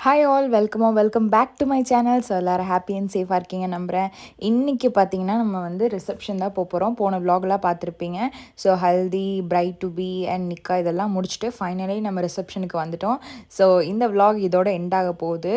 Hi all welcome back to my channel. So எல்லோரும் happy and சேஃபாக இருக்கீங்க நம்புகிறேன். இன்றைக்கி பார்த்தீங்கன்னா நம்ம வந்து ரிசப்ஷன் தான் போகிறோம். போன விலாக்லாம் பார்த்துருப்பீங்க. So Haldi, bride to be and Nikah இதெல்லாம் முடிச்சுட்டு ஃபைனலி நம்ம ரிசப்ஷனுக்கு வந்துட்டோம். ஸோ இந்த விலாக் இதோட எண்ட் ஆக போகுது.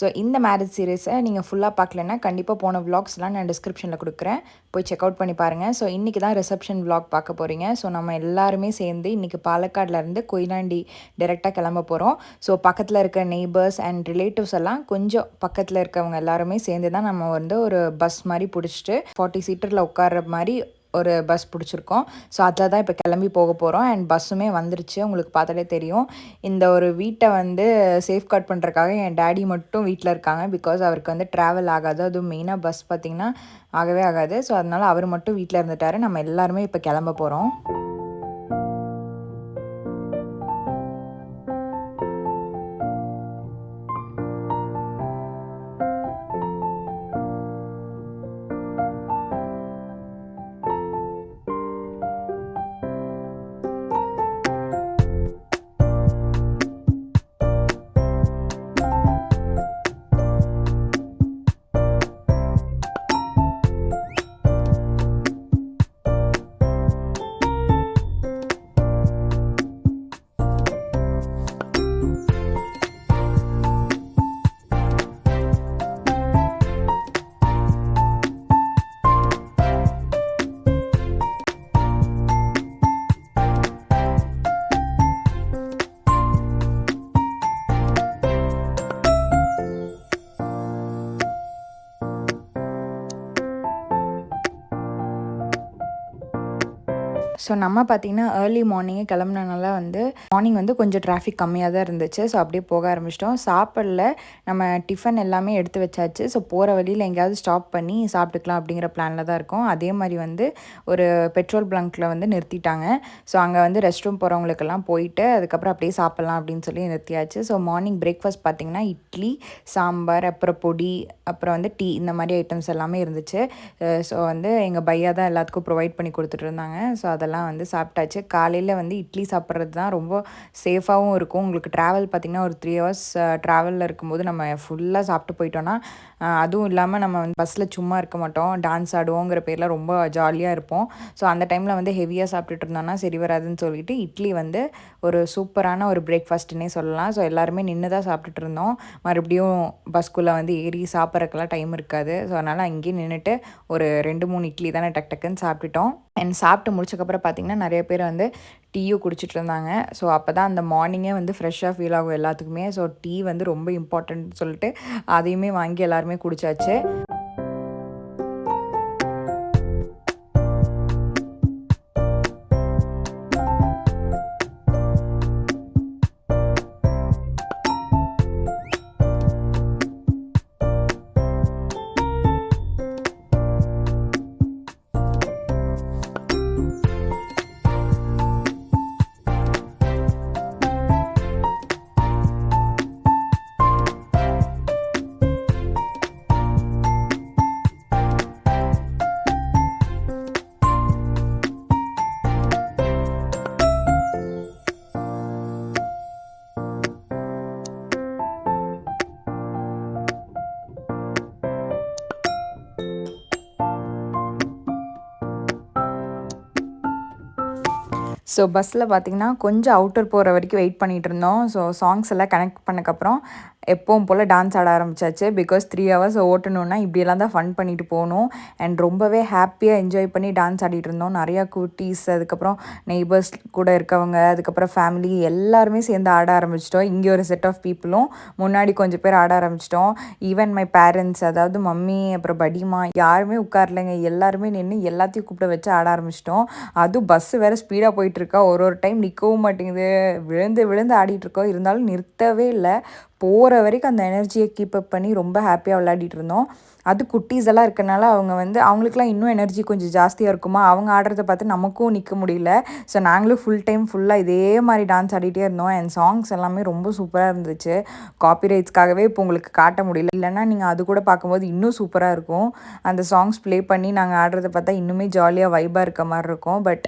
ஸோ இந்த மேரேஜ் சீரீஸை நீங்கள் ஃபுல்லாக பார்க்கலன்னா கண்டிப்பாக போன விலாக்ஸ்லாம் நான் டிஸ்கிரிப்ஷனில் கொடுக்குறேன், போய் செக் அவுட் பண்ணி பாருங்கள். ஸோ இன்றைக்கி தான் ரிசப்ஷன் விலாக் பார்க்க போகிறீங்க. ஸோ நம்ம எல்லாருமே சேர்ந்து இன்றைக்கி பாலக்காட்லேருந்து கொயிலாண்டி டைரெக்டாக கிளம்ப போகிறோம். ஸோ பக்கத்தில் இருக்க நெய்பர்ஸ் அண்ட் ரிலேட்டிவ்ஸ் எல்லாம் கொஞ்சம் பக்கத்தில் இருக்கவங்க எல்லாருமே சேர்ந்து தான் நம்ம வந்து ஒரு பஸ் மாதிரி பிடிச்சிட்டு 40 சீட்டரில் உட்கார்ற மாதிரி ஒரு பஸ் பிடிச்சிருக்கோம். ஸோ அதில் தான் இப்போ கிளம்பி போக போகிறோம். அண்ட் பஸ்ஸுமே வந்துருச்சு, உங்களுக்கு பார்த்தாலே தெரியும். இந்த ஒரு வீட்டை வந்து சேஃப்கார்ட் பண்ணுறதுக்காக என் டேடி மட்டும் வீட்டில் இருக்காங்க. பிகாஸ் அவருக்கு வந்து ட்ராவல் ஆகாது, அதுவும் மெயினாக பஸ் பார்த்திங்கன்னா ஆகவே ஆகாது. ஸோ அதனால் அவர் மட்டும் வீட்டில் இருந்துட்டார். நம்ம எல்லாருமே இப்போ கிளம்ப போகிறோம். ஸோ நம்ம பார்த்திங்கன்னா ஏர்லி மார்னிங்கே கிளம்புனனால வந்து மார்னிங் வந்து கொஞ்சம் டிராஃபிக் கம்மியாக தான் இருந்துச்சு. ஸோ அப்படியே போக ஆரம்பிச்சிட்டோம். சாப்பிடல, நம்ம டிஃபன் எல்லாமே எடுத்து வச்சாச்சு. ஸோ போகிற வழியில் எங்கேயாவது ஸ்டாப் பண்ணி சாப்பிட்டுக்கலாம் அப்படிங்கிற பிளானில் தான் இருக்கோம். அதே மாதிரி வந்து ஒரு பெட்ரோல் பங்க்கில் வந்து நிறுத்திட்டாங்க. ஸோ அங்கே வந்து ரெஸ்ட் ரூம் போகிறவங்களுக்கெல்லாம் போயிட்டு அதுக்கப்புறம் அப்படியே சாப்பிட்லாம் அப்படின்னு சொல்லி நிறுத்தியாச்சு. ஸோ மார்னிங் பிரேக்ஃபாஸ்ட் பார்த்திங்கன்னா இட்லி, சாம்பார், அப்புறம் பொடி, அப்புறம் வந்து டீ, இந்த மாதிரி ஐட்டம்ஸ் எல்லாமே இருந்துச்சு. ஸோ வந்து எங்கள் பையா தான் எல்லாத்துக்கும் ப்ரொவைட் பண்ணி கொடுத்துட்டு இருந்தாங்க. ஸோ அதெல்லாம் வந்து சாப்பிட்டாச்சு. காலையில் வந்து இட்லி சாப்பிட்றது தான் ரொம்ப சேஃபாகவும் இருக்கும். உங்களுக்கு ட்ராவல் பார்த்திங்கன்னா ஒரு 3 ஹவர்ஸ் ட்ராவலில் இருக்கும்போது நம்ம ஃபுல்லாக சாப்பிட்டு போயிட்டோன்னா, அதுவும் இல்லாமல் நம்ம வந்து பஸ்ஸில் சும்மா இருக்க மாட்டோம், டான்ஸ் ஆடுவோங்கிற பேரில் ரொம்ப ஜாலியாக இருப்போம். ஸோ அந்த டைமில் வந்து ஹெவியாக சாப்பிட்டுட்டு இருந்தோன்னா சரி வராதுன்னு சொல்லிட்டு இட்லி வந்து ஒரு சூப்பரான ஒரு பிரேக்ஃபாஸ்ட்டுன்னே சொல்லலாம். ஸோ எல்லாருமே நின்று தான் சாப்பிட்டுட்டு இருந்தோம். மறுபடியும் பஸ்குள்ளே வந்து ஏறி சாப்பிட்றதுக்கெல்லாம் டைம் இருக்காது. ஸோ அதனால் அங்கேயே நின்றுட்டு ஒரு 2-3 இட்லி தானே டக் டக்குன்னு சாப்பிட்டுட்டோம். அண்ட் சாப்பிட்டு முடிச்சக்கப்புறம் பார்த்திங்கன்னா நிறைய பேர் வந்து டீயும் குடிச்சிட்டு இருந்தாங்க. ஸோ அப்போ தான் அந்த மார்னிங்கே வந்து ஃப்ரெஷ்ஷாக ஃபீல் ஆகும் எல்லாத்துக்குமே. ஸோ டீ வந்து ரொம்ப இம்பார்ட்டன்ட் சொல்லிட்டு அதையுமே வாங்கி எல்லாருமே குடித்தாச்சு. ஸோ பஸ்ஸில் பார்த்திங்கன்னா கொஞ்சம் அவுட்டர் போகிற வரைக்கும் வெயிட் பண்ணிகிட்டு இருந்தோம். ஸோ சாங்ஸ் எல்லாம் கனெக்ட் பண்ணக்கப்புறம் எப்பவும் போல் டான்ஸ் ஆட ஆரம்பித்தாச்சு. பிகாஸ் 3 ஹவர்ஸ் ஓட்டணுன்னா இப்படியெல்லாம் தான் ஃபன் பண்ணிட்டு போகணும். அண்ட் ரொம்பவே ஹாப்பியாக என்ஜாய் பண்ணி டான்ஸ் ஆடிட்டு இருந்தோம். நிறையா குட்டீஸ், அதுக்கப்புறம் நெய்பர்ஸ் கூட இருக்கவங்க, அதுக்கப்புறம் ஃபேமிலி எல்லாருமே சேர்ந்து ஆட ஆரம்பிச்சிட்டோம். இங்கே ஒரு செட் ஆஃப் பீப்புளும் முன்னாடி கொஞ்சம் பேர் ஆட ஆரம்பிச்சிட்டோம். ஈவன் மை பேரண்ட்ஸ், அதாவது மம்மி அப்புறம் படிமா யாருமே உட்காரலைங்க. எல்லாருமே நின்று எல்லாத்தையும் கூப்பிட வச்சு ஆட ஆரம்பிச்சிட்டோம். அதுவும் பஸ்ஸு வேறு ஸ்பீடாக போயிட்டுருக்கா, ஒரு டைம் நிற்கவும் மாட்டேங்குது, விழுந்து விழுந்து ஆடிட்டுருக்கோம். இருந்தாலும் நிறுத்தவே இல்லை. போகிற வரைக்கும் அந்த எனர்ஜியை கீப் அப் பண்ணி ரொம்ப ஹாப்பியாக விளையாடிட்டு இருந்தோம். அது குட்டீஸ் எல்லாம் இருக்கனால அவங்க வந்து அவங்களுக்குலாம் இன்னும் எனர்ஜி கொஞ்சம் ஜாஸ்தியாக இருக்குமா, அவங்க ஆடுறத பார்த்து நமக்கும் நிற்க முடியல. ஸோ நாங்களும் ஃபுல்லாக இதே மாதிரி டான்ஸ் ஆடிட்டே இருந்தோம். அண்ட் சாங்ஸ் எல்லாமே ரொம்ப சூப்பராக இருந்துச்சு. காப்பிரைட்ஸ்க்காகவே இப்போ உங்களுக்கு காட்ட முடியல, இல்லைன்னா நீங்கள் அது கூட பார்க்கும்போது இன்னும் சூப்பராக இருக்கும். அந்த சாங்ஸ் ப்ளே பண்ணி நாங்கள் ஆடுறத பார்த்தா இன்னுமே ஜாலியாக வைபாக இருக்க மாதிரி இருக்கும். பட்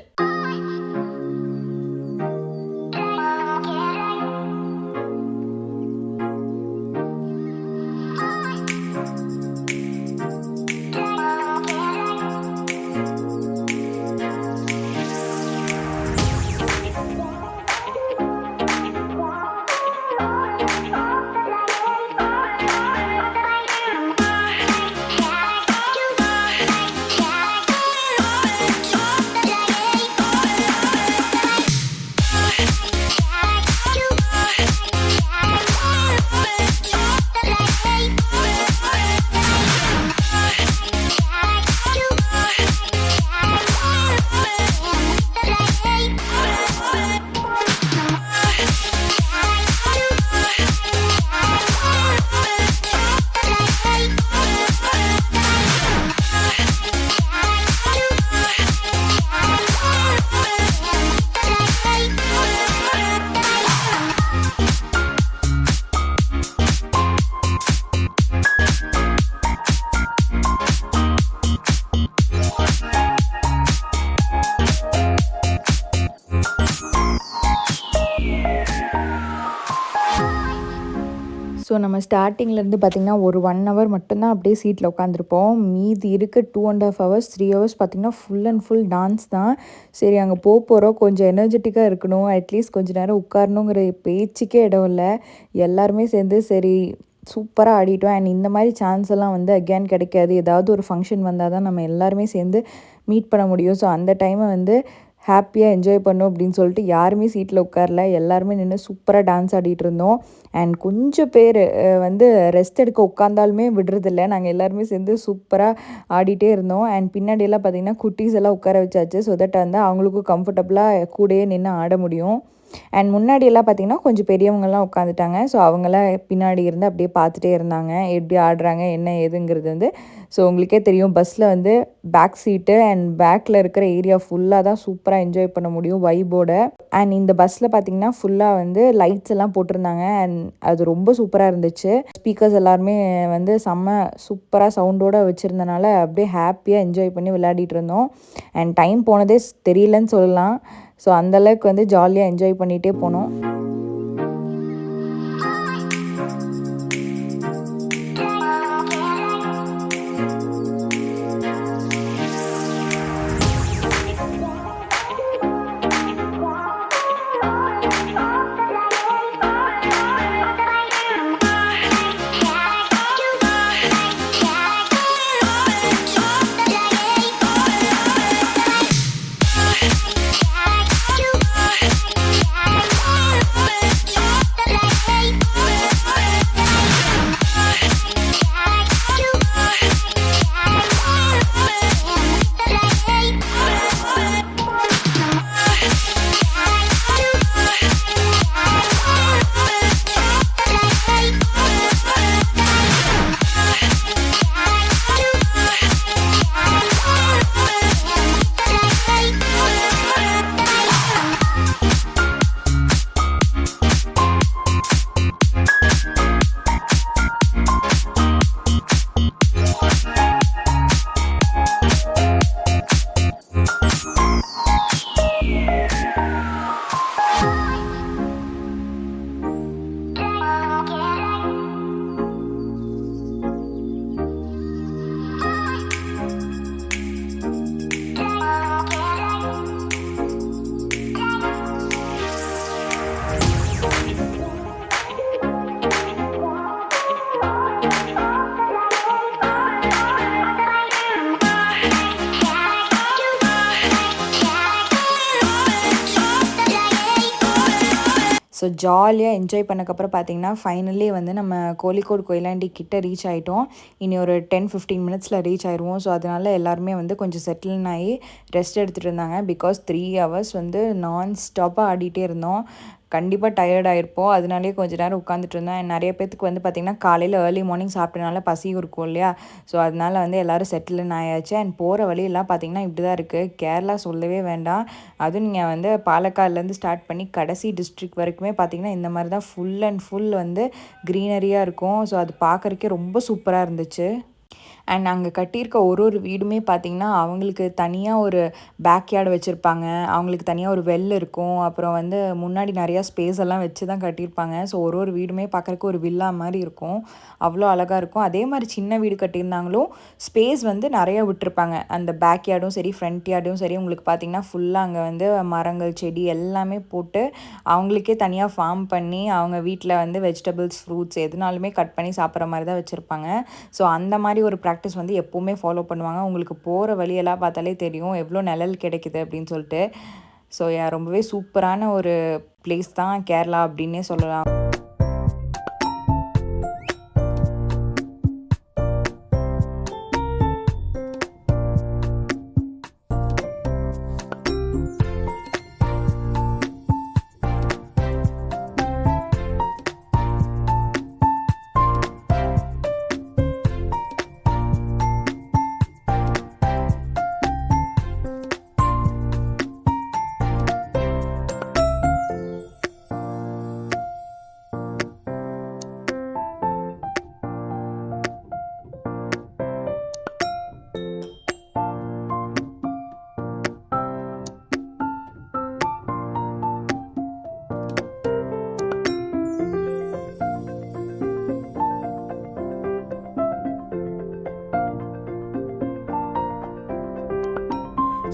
ஸோ நம்ம ஸ்டார்டிங்லேருந்து பார்த்திங்கன்னா ஒரு 1 ஹவர் மட்டும்தான் அப்படியே சீட்டில் உட்காந்துருப்போம். மீதி இருக்க 2.5 ஹவர்ஸ் 3 ஹவர்ஸ் பார்த்திங்கன்னா ஃபுல் அண்ட் ஃபுல் டான்ஸ் தான். சரி அங்கே போகிறோம், கொஞ்சம் எனர்ஜெட்டிக்காக இருக்கணும், அட்லீஸ்ட் கொஞ்சம் நேரம் உட்காரணுங்கிற பேச்சுக்கே இடம் இல்லை. எல்லாருமே சேர்ந்து சரி சூப்பராக ஆடிட்டோம். அண்ட் இந்த மாதிரி சான்ஸ் எல்லாம் வந்து அகேன் கிடைக்காது. ஏதாவது ஒரு ஃபங்க்ஷன் வந்தால் தான் நம்ம எல்லாருமே சேர்ந்து மீட் பண்ண முடியும். ஸோ அந்த டைமை வந்து ஹாப்பியாக என்ஜாய் பண்ணோம் அப்படின்னு சொல்லிட்டு யாருமே சீட்டில் உட்காரல. எல்லாருமே நின்று சூப்பராக டான்ஸ் ஆடிட்டு இருந்தோம். அண்ட் கொஞ்சம் பேர் வந்து ரெஸ்ட் எடுக்க உட்காந்தாலுமே விடுறதில்ல. நாங்கள் எல்லாருமே சேர்ந்து சூப்பராக ஆடிட்டே இருந்தோம். அண்ட் பின்னாடியெல்லாம் பார்த்திங்கன்னா குட்டீஸ் எல்லாம் உட்கார வச்சாச்சு. ஸோ தட் வந்து அவங்களுக்கும் கம்ஃபர்டபுளாக கூடயே நின்று ஆட முடியும். அண்ட் முன்னாடியெல்லாம் பார்த்திங்கன்னா கொஞ்சம் பெரியவங்கள்லாம் உட்காந்துட்டாங்க. ஸோ அவங்களாம் பின்னாடி இருந்து அப்படியே பார்த்துட்டே இருந்தாங்க எப்படி ஆடுறாங்க என்ன ஏதுங்கிறது வந்து. ஸோ உங்களுக்கே தெரியும் பஸ்ஸில் வந்து பேக் சீட்டு அண்ட் பேக்கில் இருக்கிற ஏரியா ஃபுல்லாக தான் சூப்பராக என்ஜாய் பண்ண முடியும் வைபோட. அண்ட் இந்த பஸ்ஸில் பார்த்திங்கன்னா ஃபுல்லாக வந்து லைட்ஸ் எல்லாம் போட்டிருந்தாங்க. அண்ட் அது ரொம்ப சூப்பராக இருந்துச்சு. ஸ்பீக்கர்ஸ் எல்லாருமே வந்து செம்ம சூப்பராக சவுண்டோடு வச்சுருந்தனால அப்படியே ஹாப்பியாக என்ஜாய் பண்ணி விளையாடிட்டு இருந்தோம். அண்ட் டைம் போனதே தெரியலன்னு சொல்லலாம். ஸோ அந்தளவுக்கு வந்து ஜாலியாக என்ஜாய் பண்ணிகிட்டே போனோம். ஸோ ஜாலியாக என்ஜாய் பண்ணக்கப்புறம் பார்த்திங்கன்னா ஃபைனலி வந்து நம்ம கோழிக்கோடு கொயிலாண்டி கிட்ட ரீச் ஆகிட்டோம். இனி ஒரு 10-15 மினிட்ஸில் ரீச் ஆயிடுவோம். ஸோ அதனால் எல்லாருமே வந்து கொஞ்சம் செட்டில்ன் ஆகி ரெஸ்ட் எடுத்துகிட்டு இருந்தாங்க. பிகாஸ் 3 ஹவர்ஸ் வந்து நான் ஸ்டாப்பாக ஆடிட்டே இருந்தோம். கண்டிப்பாக டயர்ட் ஆகிருப்போம். அதனாலே கொஞ்சம் நேரம் உட்காந்துட்டு இருந்தோம். நிறைய பேத்துக்கு வந்து பார்த்திங்கன்னா காலையில் ஏர்லி மார்னிங் சாப்பிட்டனால பசி இருக்கும் இல்லையா. ஸோ அதனால் வந்து எல்லோரும் செட்டில்ன் ஆயாச்சு. அண்ட் போகிற வழியெல்லாம் பார்த்திங்கன்னா இப்படி தான் இருக்குது. கேரளா சொல்லவே வேண்டாம். அதுவும் நீங்கள் வந்து பாலக்காட்லேருந்து ஸ்டார்ட் பண்ணி கடைசி டிஸ்ட்ரிக்ட் வரைக்குமே பார்த்திங்கன்னா இந்த மாதிரி தான் ஃபுல் அண்ட் ஃபுல் வந்து க்ரீனரியாக இருக்கும். ஸோ அது பார்க்குறக்கே ரொம்ப சூப்பராக இருந்துச்சு. அண்ட் அங்கே கட்டியிருக்க ஒரு வீடுமே பார்த்திங்கன்னா அவங்களுக்கு தனியாக ஒரு பேக்யார்டு வச்சுருப்பாங்க. அவங்களுக்கு தனியாக ஒரு வெல் இருக்கும். அப்புறம் வந்து முன்னாடி நிறையா ஸ்பேஸ் எல்லாம் வச்சு தான் கட்டியிருப்பாங்க. ஸோ ஒரு வீடுமே பார்க்குறக்கு ஒரு வில்லா மாதிரி இருக்கும். அவ்வளோ அழகாக இருக்கும். அதே மாதிரி சின்ன வீடு கட்டியிருந்தாங்களும் ஸ்பேஸ் வந்து நிறையா விட்டுருப்பாங்க. அந்த பேக்யார்டும் சரி ஃப்ரண்ட் யார்டும் சரி உங்களுக்கு பார்த்திங்கன்னா ஃபுல்லாக அங்கே வந்து மரங்கள் செடி எல்லாமே போட்டு அவங்களுக்கே தனியாக ஃபார்ம் பண்ணி அவங்க வீட்டில் வந்து வெஜிடபிள்ஸ் ஃப்ரூட்ஸ் எதுனாலுமே கட் பண்ணி சாப்பிட்ற மாதிரி தான் வச்சுருப்பாங்க. ஸோ அந்த மாதிரி ஒரு ப்ராக்டிஸ் வந்து எப்போவுமே ஃபாலோ பண்ணுவாங்க. உங்களுக்கு போகிற வழியெல்லாம் பார்த்தாலே தெரியும் எவ்வளோ நிழல் கிடைக்குது அப்படின்னு சொல்லிட்டு. ஸோ ரொம்பவே சூப்பரான ஒரு பிளேஸ் தான் கேரளா அப்படின்னே சொல்லலாம்.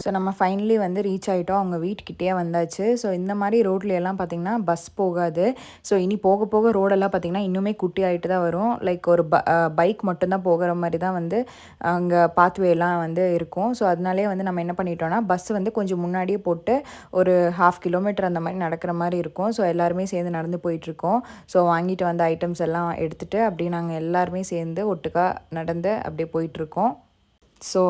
ஸோ நம்ம ஃபைனலி வந்து ரீச் ஆகிட்டோம். அவங்க வீட்டுக்கிட்டே வந்தாச்சு. ஸோ இந்த மாதிரி ரோட்லையெல்லாம் பார்த்திங்கன்னா பஸ் போகாது. ஸோ இனி போக போக ரோடெல்லாம் பார்த்திங்கன்னா இன்னுமே குட்டி ஆகிட்டு தான் வரும். லைக் ஒரு பைக் மட்டும்தான் போகிற மாதிரி தான் வந்து அங்கே பாத்வேலாம் வந்து இருக்கும். ஸோ அதனாலே வந்து நம்ம என்ன பண்ணிட்டோம்னா பஸ் வந்து கொஞ்சம் முன்னாடியே போட்டு ஒரு 1/2 கிலோமீட்டர் அந்த மாதிரி நடக்கிற மாதிரி இருக்கும். ஸோ எல்லாருமே சேர்ந்து நடந்து போயிட்டுருக்கோம். ஸோ வாங்கிட்டு வந்த ஐட்டம்ஸ் எல்லாம் எடுத்துகிட்டு அப்படியே நாங்கள் எல்லாருமே சேர்ந்து ஒட்டுக்கா நடந்து அப்படியே போயிட்டுருக்கோம். ஸோ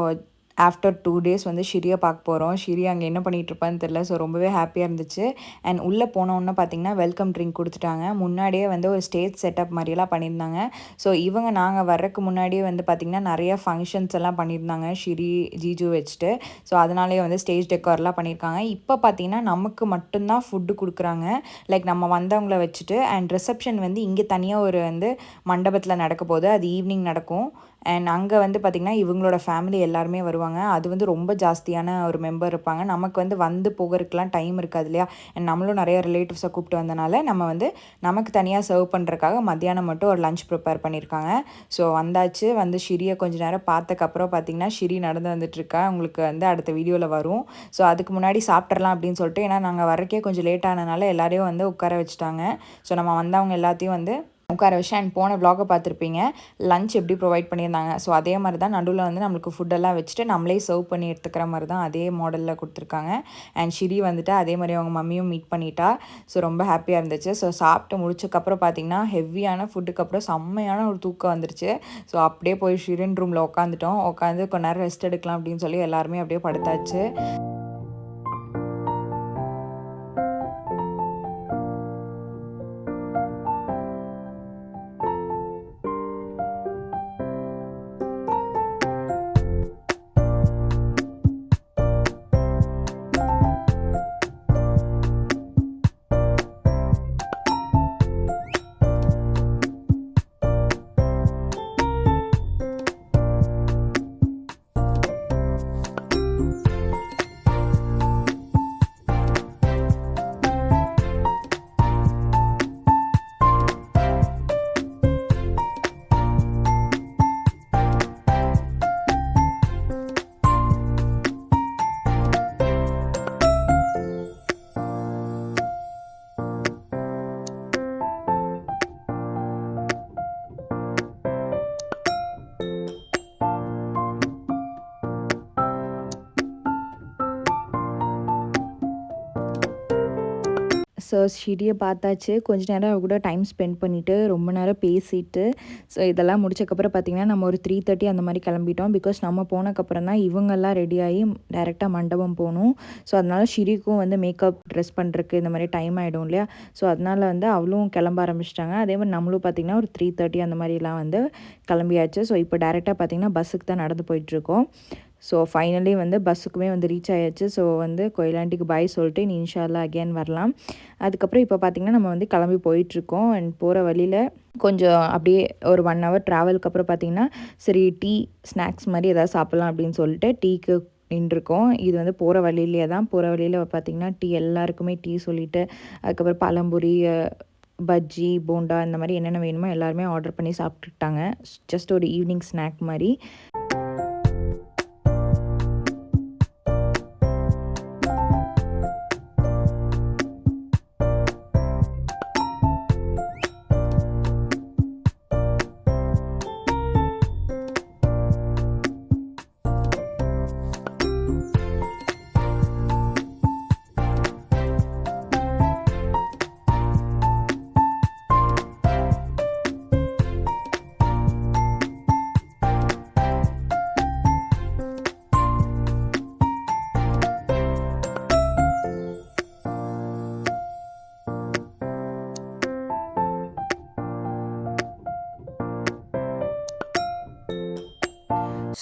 ஆஃப்டர் 2 டேஸ் வந்து ஷிரியை பார்க்க போகிறோம். ஷிரி அங்கே என்ன பண்ணிகிட்ருப்பான்னு தெரில. ஸோ ரொம்பவே ஹாப்பியாக இருந்துச்சு. அண்ட் உள்ளே போனோன்னே பார்த்திங்கன்னா வெல்கம் ட்ரிங்க் கொடுத்துட்டாங்க. முன்னாடியே வந்து ஒரு ஸ்டேஜ் செட்டப் மாதிரியெல்லாம் பண்ணியிருந்தாங்க. ஸோ இவங்க நாங்கள் வர்றதுக்கு முன்னாடியே வந்து பார்த்திங்கன்னா நிறைய ஃபங்க்ஷன்ஸ் எல்லாம் பண்ணியிருந்தாங்க ஷிரி ஜீஜு வச்சுட்டு. ஸோ அதனாலேயே வந்து ஸ்டேஜ் டெக்கார்லாம் பண்ணியிருக்காங்க. இப்போ பார்த்திங்கன்னா நமக்கு மட்டும்தான் ஃபுட்டு கொடுக்குறாங்க. லைக் நம்ம வந்தவங்கள வச்சுட்டு. அண்ட் ரிசப்ஷன் வந்து இங்கே தனியாக ஒரு வந்து மண்டபத்தில் நடக்க போகுது. அது ஈவினிங் நடக்கும். அண்ட் அங்கே வந்து பார்த்திங்கன்னா இவங்களோட ஃபேமிலி எல்லாருமே வருவாங்க. அது வந்து ரொம்ப ஜாஸ்தியான ஒரு மெம்பர் இருப்பாங்க. நமக்கு வந்து போகிறதுக்கெலாம் டைம் இருக்காது இல்லையா. அண்ட் நம்மளும் நிறைய ரிலேட்டிவ்ஸை கூப்பிட்டு வந்தனால நம்ம வந்து நமக்கு தனியாக சர்வ் பண்ணுறதுக்காக மத்தியானம் மட்டும் ஒரு லஞ்ச் ப்ரிப்பேர் பண்ணியிருக்காங்க. ஸோ வந்தாச்சு. வந்து ஷிரியை கொஞ்சம் நேரம் பார்த்ததுக்கப்புறம் பார்த்திங்கன்னா ஷிரி நடந்து வந்துட்டுருக்கா. உங்களுக்கு வந்து அடுத்த வீடியோவில் வரும். ஸோ அதுக்கு முன்னாடி சாப்பிட்றலாம் அப்படின்னு சொல்லிட்டு, ஏன்னா நாங்கள் வரக்கே கொஞ்சம் லேட் ஆனதுனால எல்லாரையும் வந்து உட்கார வச்சுட்டாங்க. ஸோ நம்ம வந்தவங்க எல்லாத்தையும் வந்து உட்கார வச்சு அண்ட் போன வ்ளாகை பார்த்துருப்பீங்க. லஞ்ச் எப்படி ப்ரொவைட் பண்ணியிருந்தாங்க. ஸோ அதே மாதிரி தான் நடுவில் வந்து நம்மளுக்கு ஃபுட்டெல்லாம் வச்சுட்டு நம்மளே சர்வ் பண்ணி எடுத்துக்கிற மாதிரி தான் அதே மாடலில் கொடுத்துருக்காங்க. அண்ட் ஷிரி வந்துட்டு அதே மாதிரி அவங்க மம்மியும் மீட் பண்ணிட்டா. ஸோ ரொம்ப ஹாப்பியாக இருந்துச்சு. ஸோ சாப்பிட்டு முடிச்சக்கப்புறம் பார்த்திங்கன்னா ஹெவியான ஃபுட்டுக்கு அப்புறம் செம்மையான ஒரு தூக்கம் வந்துருச்சு. ஸோ அப்படியே போய் ஷிரின் ரூமில் உட்காந்து கொஞ்ச நேரம் ரெஸ்ட் எடுக்கலாம் அப்படின்னு சொல்லி எல்லாருமே அப்படியே படுத்தாச்சு. ஸோ ஷிரியை பார்த்தாச்சு. கொஞ்ச நேரம் அவ கூட டைம் ஸ்பெண்ட் பண்ணிவிட்டு ரொம்ப நேரம் பேசிட்டு ஸோ இதெல்லாம் முடிச்சக்கப்புறம் பார்த்திங்கன்னா நம்ம ஒரு 3:30 அந்த மாதிரி கிளம்பிட்டோம். பிகாஸ் நம்ம போனக்கப்புறம் தான் இவங்கெல்லாம் ரெடியாகி டைரெக்டாக மண்டபம் போகணும். ஸோ அதனால் ஷிரிக்கும் வந்து மேக்கப் ட்ரெஸ் பண்ணுறதுக்கு இந்த மாதிரி டைம் ஆகிடும் இல்லையா. ஸோ அதனால் வந்து அவளும் கிளம்ப ஆரம்பிச்சிட்டாங்க. அதே மாதிரி நம்மளும் பார்த்திங்கன்னா ஒரு 3:30 அந்த மாதிரிலாம் வந்து கிளம்பியாச்சு. ஸோ இப்போ டேரெக்டாக பார்த்திங்கன்னா பஸ்ஸுக்கு தான் நடந்து போயிட்டுருக்கோம். ஸோ ஃபைனலி வந்து பஸ்ஸுக்குமே வந்து ரீச் ஆயாச்சு. ஸோ வந்து கோயிலாண்டிக்கு பாய் சொல்லிட்டு நீ இன்ஷா அல்லாஹ் அகேன் வரலாம். அதுக்கப்புறம் இப்போ பார்த்திங்கன்னா நம்ம வந்து கிளம்பி போயிட்டுருக்கோம். அண்ட் போகிற வழியில் கொஞ்சம் அப்படியே ஒரு 1 ஹவர் ட்ராவலுக்கு அப்புறம் பார்த்திங்கன்னா சரி டீ ஸ்நாக்ஸ் மாதிரி எதாவது சாப்பிட்லாம் அப்படின்னு சொல்லிட்டு டீக்கு நின்றுருக்கோம். இது வந்து போகிற வழியிலே தான். போகிற வழியில் பார்த்திங்கன்னா டீ எல்லாருக்குமே டீ சொல்லிவிட்டு அதுக்கப்புறம் பழம்புரி பஜ்ஜி போண்டா இந்த மாதிரி என்னென்ன வேணுமோ எல்லாருமே ஆர்டர் பண்ணி சாப்பிட்டுட்டாங்க. ஜஸ்ட் ஒரு ஈவினிங் ஸ்நாக் மாதிரி.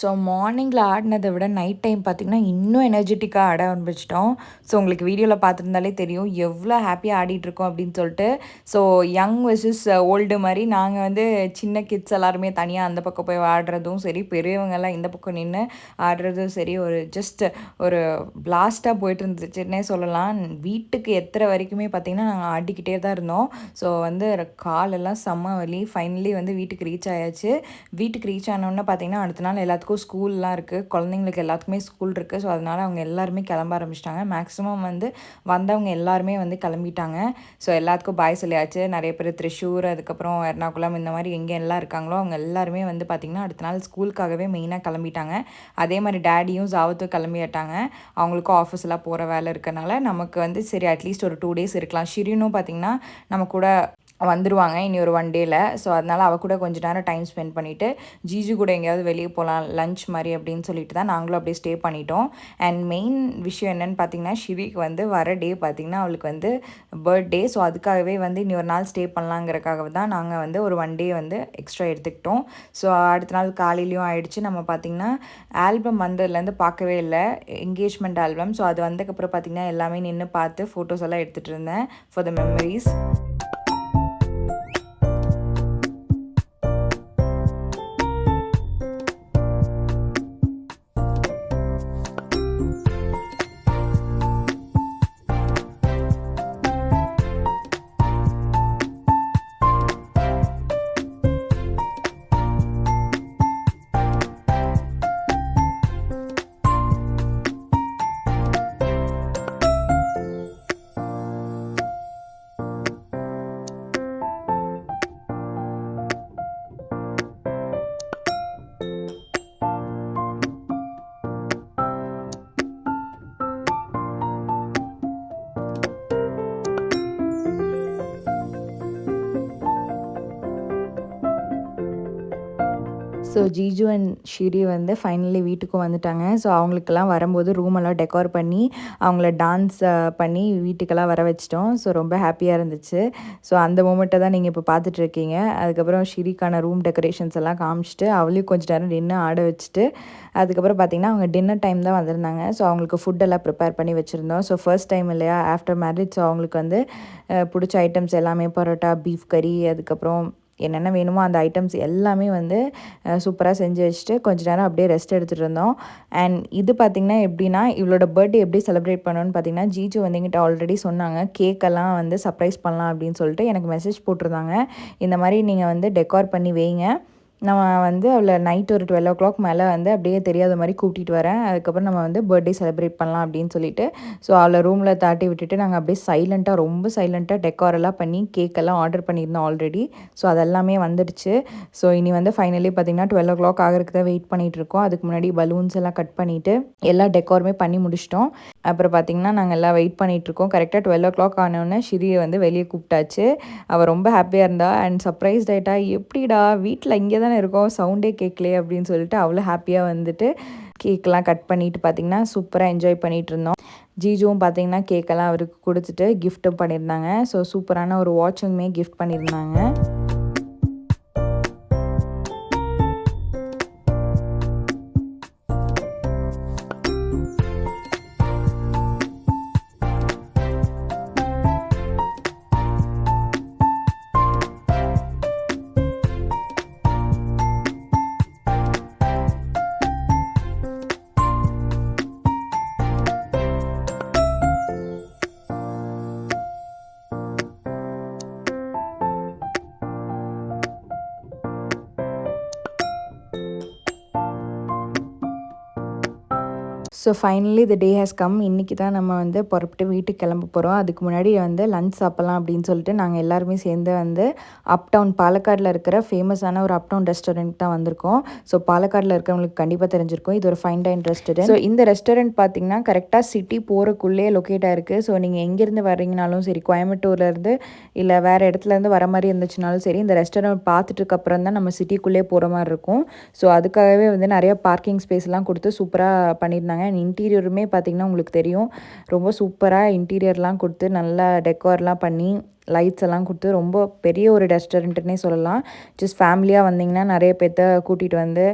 ஸோ மார்னிங்கில் ஆடினதை விட நைட் டைம் பார்த்திங்கன்னா இன்னும் எனர்ஜெட்டிக்காக ஆட ஆரம்பிச்சிட்டோம். ஸோ உங்களுக்கு வீடியோவில் பார்த்துருந்தாலே தெரியும் எவ்வளோ ஹாப்பியாக ஆடிட்டுருக்கோம் அப்படின்னு சொல்லிட்டு. ஸோ யங் வெர்சஸ் ஓல்டு மாதிரி நாங்கள் வந்து சின்ன கிட்ஸ் எல்லாருமே தனியாக அந்த பக்கம் போய் ஆடுறதும் சரி, பெரியவங்கெல்லாம் இந்த பக்கம் நின்று ஆடுறதும் சரி, ஒரு ஜஸ்ட் ஒரு பிளாஸ்ட்டாக போயிட்டு இருந்துச்சுன்னே சொல்லலாம். வீட்டுக்கு எத்துற வரைக்குமே பார்த்திங்கன்னா நாங்கள் ஆடிக்கிட்டே தான் இருந்தோம். ஸோ வந்து காலெல்லாம் செம்ம வலி. ஃபைனலி வந்து வீட்டுக்கு ரீச் ஆயாச்சு. வீட்டுக்கு ரீச் ஆனோடனே பார்த்திங்கன்னா அடுத்த நாள் எல்லாத்துக்கும் எல்லாத்துக்கும் ஸ்கூல்லாம் இருக்குது, குழந்தைங்களுக்கு எல்லாத்துக்குமே ஸ்கூல் இருக்குது. ஸோ அதனால் அவங்க எல்லாருமே கிளம்ப ஆரம்பிச்சிட்டாங்க. மேக்ஸிமம் வந்து வந்தவங்க எல்லாருமே வந்து கிளம்பிட்டாங்க. ஸோ எல்லாத்துக்கும் பாய் சொல்லியாச்சு. நிறைய பேர் திரிஷூர், அதுக்கப்புறம் எர்ணாகுளம் இந்த மாதிரி எங்கே எல்லாம் இருக்காங்களோ அவங்க எல்லாருமே வந்து பார்த்திங்கன்னா அடுத்த நாள் ஸ்கூலுக்காகவே மெயினாக கிளம்பிட்டாங்க. அதே மாதிரி டேடியும் ஜாவத்தும் கிளம்பிட்டாங்க. அவங்களுக்கும் ஆஃபீஸ்லாம் போகிற வேலை இருக்கனால நமக்கு வந்து சரி அட்லீஸ்ட் ஒரு 2 டேஸ் இருக்கலாம். ஷிரினும் பார்த்திங்கன்னா நம்ம கூட வந்துடுவாங்க இனி ஒரு 1 டேயில். ஸோ அதனால் அவள் கூட கொஞ்சம் நேரம் டைம் ஸ்பெண்ட் பண்ணிவிட்டு ஜீஜு கூட எங்கேயாவது வெளியே போகலாம் லஞ்ச் மாதிரி அப்படின்னு சொல்லிட்டு தான் நாங்களும் அப்படியே ஸ்டே பண்ணிட்டோம். அண்ட் மெயின் விஷயம் என்னென்னு பார்த்தீங்கன்னா ஷிரிக்கு வந்து வர டே பார்த்திங்கன்னா அவளுக்கு வந்து பர்த்டே. ஸோ அதுக்காகவே வந்து இனி ஒரு நாள் ஸ்டே பண்ணலாங்கிறக்காக தான் நாங்கள் வந்து ஒரு 1 டே வந்து எக்ஸ்ட்ரா எடுத்துக்கிட்டோம். ஸோ அடுத்த நாள் காலையிலையும் ஆயிடுச்சு. நம்ம பார்த்திங்கன்னா ஆல்பம் வந்ததுலேருந்து பார்க்கவே இல்லை, என்கேஜ்மெண்ட் ஆல்பம். ஸோ அது வந்ததுக்கப்புறம் பார்த்திங்கன்னா எல்லாமே நின்று பார்த்து ஃபோட்டோஸ் எல்லாம் எடுத்துகிட்டு இருந்தேன் for the memories. So Jiju and Shiri வந்து ஃபைனலி வீட்டுக்கும் வந்துட்டாங்க. ஸோ அவங்களுக்கெல்லாம் வரும்போது ரூமெல்லாம் டெக்கோர் பண்ணி அவங்கள டான்ஸ் பண்ணி வீட்டுக்கெல்லாம் வர வச்சிட்டோம். ஸோ ரொம்ப ஹாப்பியாக இருந்துச்சு. ஸோ அந்த மூமெண்ட்டை தான் நீங்கள் இப்போ பார்த்துட்ருக்கீங்க. அதுக்கப்புறம் ஷிரிக்கான ரூம் டெக்கரேஷன்ஸ் எல்லாம் காமிச்சிட்டு அவளையும் கொஞ்சம் நேரம் நின்று ஆட வச்சுட்டு அதுக்கப்புறம் பார்த்திங்கன்னா அவங்க டின்னர் டைம் தான் வந்திருந்தாங்க. ஸோ அவங்களுக்கு ஃபுட்டெல்லாம் ப்ரிப்பேர் பண்ணி வச்சுருந்தோம். ஸோ ஃபர்ஸ்ட் டைம் இல்லையா ஆஃப்டர் மேரேஜ். ஸோ அவங்களுக்கு வந்து பிடிச்ச ஐட்டம்ஸ் எல்லாமே பரோட்டா, பீஃப் கறி, அதுக்கப்புறம் என்னென்ன வேணுமோ அந்த ஐட்டம்ஸ் எல்லாமே வந்து சூப்பராக செஞ்சு வச்சுட்டு கொஞ்சம் நேரம் அப்படியே ரெஸ்ட் எடுத்துகிட்டு இருந்தோம். அண்ட் இது பார்த்திங்கன்னா எப்படின்னா இவளோட பர்த்டே எப்படி செலிப்ரேட் பண்ணணும்னு பார்த்திங்கன்னா ஜீஜு வந்து எங்கிட்ட ஆல்ரெடி சொன்னாங்க கேக்கெல்லாம் வந்து சர்ப்ரைஸ் பண்ணலாம் அப்படின்னு சொல்லிட்டு எனக்கு மெசேஜ் போட்டிருந்தாங்க. இந்த மாதிரி நீங்கள் வந்து டெக்கார் பண்ணி வைங்க, நம்ம வந்து அவளை நைட் ஒரு 12 o'clock மேலே வந்து அப்படியே தெரியாத மாதிரி கூட்டிகிட்டு வரேன், அதுக்கப்புறம் நம்ம வந்து பர்த்டே செலிப்ரேட் பண்ணலாம் அப்படின்னு சொல்லிட்டு ஸோ அவளை ரூமில் தாட்டி விட்டுட்டு நாங்கள் அப்படியே சைலண்ட்டாக ரொம்ப சைலண்ட்டாக டெக்காரெல்லாம் பண்ணி கேக்கெல்லாம் ஆர்டர் பண்ணியிருந்தோம் ஆல்ரெடி. ஸோ அதெல்லாமே வந்துடுச்சு. ஸோ இனி வந்து ஃபைனலி பார்த்திங்கன்னா 12 o'clock ஆகிறதுக்கு தான் வெயிட் பண்ணிகிட்ருக்கோம். அதுக்கு முன்னாடி பலூன்ஸ் எல்லாம் கட் பண்ணிவிட்டு எல்லா டெக்காருமே பண்ணி முடிச்சிட்டோம். அப்புறம் பார்த்திங்கன்னா நாங்கள் எல்லாம் வெயிட் பண்ணிகிட்ருக்கோம். கரெக்டாக 12 o'clock ஆனோடனே ஷிரியை வந்து வெளியே கூப்பிட்டாச்சு. அவள் ரொம்ப ஹாப்பியாக இருந்தா அண்ட் சர்ப்ரைஸ்ட் ஆகிட்டா. எப்படிடா வீட்டில் இங்கே தான் இருக்கோம், சவுண்டே கேட்கலையே அப்படின்னு சொல்லிட்டு அவ்வளோ ஹாப்பியாக வந்துட்டு கேக்கெலாம் கட் பண்ணிட்டு பார்த்திங்கன்னா சூப்பராக என்ஜாய் பண்ணிகிட்டு இருந்தோம். ஜீஜுவும் பார்த்திங்கன்னா கேக்கெல்லாம் அவருக்கு கொடுத்துட்டு கிஃப்ட்டும் பண்ணியிருந்தாங்க. ஸோ சூப்பரான ஒரு வாட்சுமே கிஃப்ட் பண்ணியிருந்தாங்க. So finally the day has come. இன்றைக்கி தான் நம்ம வந்து புறப்பட்டு வீட்டுக்கு கிளம்ப போகிறோம். அதுக்கு முன்னாடி வந்து லஞ்ச் சாப்பிட்லாம் அப்படின்னு சொல்லிட்டு நாங்கள் எல்லாருமே சேர்ந்து வந்து அப்டவுன் பாலக்காடில் இருக்கிற ஃபேமஸான ஒரு அப்டவுன் ரெஸ்டாரண்ட் தான் வந்திருக்கோம். ஸோ பாலக்காடில் இருக்கிறவங்களுக்கு கண்டிப்பாக தெரிஞ்சிருக்கும், இது ஒரு ஃபைன் டைன் ரெஸ்டாரண்ட். ஸோ இந்த ரெஸ்டாரண்ட் பார்த்திங்கன்னா கரெக்டாக சிட்டி போகிறக்குள்ளே லொக்கேட் ஆகிருக்கு. ஸோ நீங்கள் எங்கேருந்து வரீங்கனாலும் சரி, கோயம்புத்தூர்லேருந்து இல்லை வேறு இடத்துலேருந்து வர மாதிரி இருந்துச்சுனாலும் சரி, இந்த ரெஸ்டாரண்ட் பார்த்துட்டுக்கப்புறம் தான் நம்ம சிட்டிக்குள்ளே போகிற மாதிரி இருக்கும். ஸோ அதுக்காகவே வந்து நிறைய பார்க்கிங் ஸ்பேஸ்லாம் கொடுத்து சூப்பராக பண்ணியிருந்தாங்க. அண்ட் இன்டீரியருமே பார்த்திங்கன்னா உங்களுக்கு தெரியும், ரொம்ப சூப்பராக இன்டீரியர்லாம் கொடுத்து நல்லா டெக்கார்லாம் பண்ணி லைட்ஸ் எல்லாம் கொடுத்து ரொம்ப பெரிய ஒரு ரெஸ்டாரண்ட்டுன்னே சொல்லலாம். ஜஸ்ட் ஃபேமிலியாக வந்தீங்கன்னா நிறைய பேர்த்த கூட்டிகிட்டு வந்து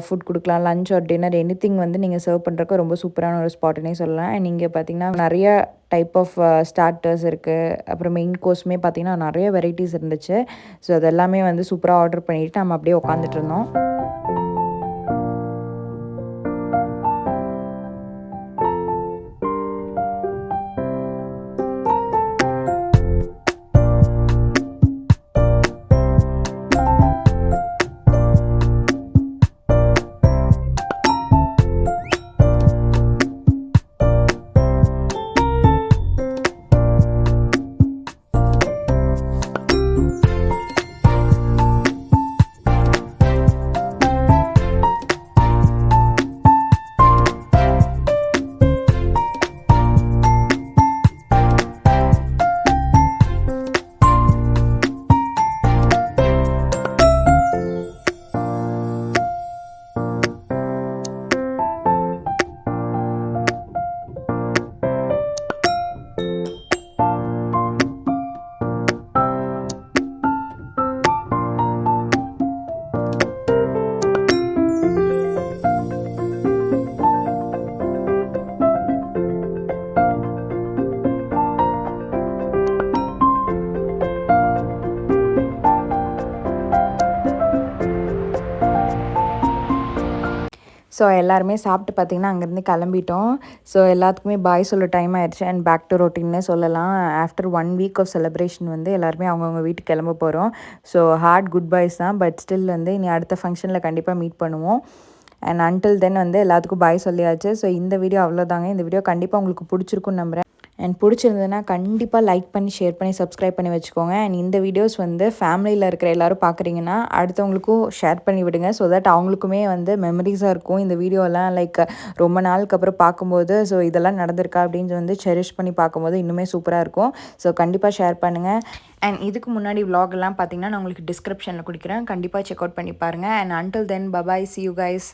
ஃபுட் கொடுக்கலாம். லஞ்ச் ஆர் டின்னர் எனிதிங் வந்து நீங்கள் சர்வ் பண்ணுறக்கு ரொம்ப சூப்பரான ஒரு ஸ்பாட்டுன்னே சொல்லலாம். அண்ட் நீங்கள் பார்த்திங்கன்னா நிறைய டைப் ஆஃப் ஸ்டார்டர்ஸ் இருக்குது. அப்புறம் மெயின் கோர்ஸுமே பார்த்திங்கன்னா நிறைய வெரைட்டிஸ் இருந்துச்சு. ஸோ அதெல்லாமே வந்து சூப்பராக ஆர்டர் பண்ணிவிட்டு நம்ம அப்படியே உட்காந்துட்டு இருந்தோம். ஸோ எல்லாருமே சாப்பிட்டு பார்த்திங்கன்னா அங்கேருந்து கிளம்பிட்டோம். ஸோ எல்லாத்துக்குமே பாய் சொல்ல டைம் ஆயிடுச்சு அண்ட் பேக் டு ரொட்டீன்னே சொல்லலாம். ஆஃப்டர் 1 வீக் ஆஃப் செலிப்ரேஷன் வந்து எல்லாருமே அவங்கவுங்க வீட்டுக்கு கிளம்ப போகிறோம். ஸோ ஹார்ட் குட் பாய்ஸ் தான், பட் ஸ்டில் வந்து இனி அடுத்த ஃபங்க்ஷனில் கண்டிப்பாக மீட் பண்ணுவோம். அண்ட் அன்டில் தென் வந்து எல்லாத்துக்கும் பாய் சொல்லியாச்சு. ஸோ இந்த வீடியோ அவ்வளோதாங்க. இந்த வீடியோ கண்டிப்பாக உங்களுக்கு பிடிச்சிருக்குன்னு நம்புகிறேன். அண்ட் பிடிச்சிருந்ததுன்னா கண்டிப்பாக லைக் பண்ணி, ஷேர் பண்ணி, சப்ஸ்கிரைப் பண்ணி வச்சுக்கோங்க. அண்ட் இந்த வீடியோஸ் வந்து ஃபேமிலியில் இருக்கிற எல்லோரும் பார்க்குறீங்கன்னா அடுத்தவங்களுக்கும் ஷேர் பண்ணி விடுங்க. ஸோ தட் அவங்களுக்குமே வந்து மெமரிஸாக இருக்கும் இந்த வீடியோலாம். லைக் ரொம்ப நாளுக்கு அப்புறம் பார்க்கும்போது ஸோ இதெல்லாம் நடந்திருக்கா அப்படின்னு வந்து செரிஷ் பண்ணி பார்க்கும்போது இன்னுமே சூப்பராக இருக்கும். ஸோ கண்டிப்பாக ஷேர் பண்ணுங்கள். அண்ட் இதுக்கு முன்னாடி vlogலாம் பார்த்தீங்கன்னா நான் உங்களுக்கு டிஸ்கிரிப்ஷனில் கொடுக்குறேன். கண்டிப்பாக செக் அவுட் பண்ணி பாருங்கள். And until then bye bye, see you guys.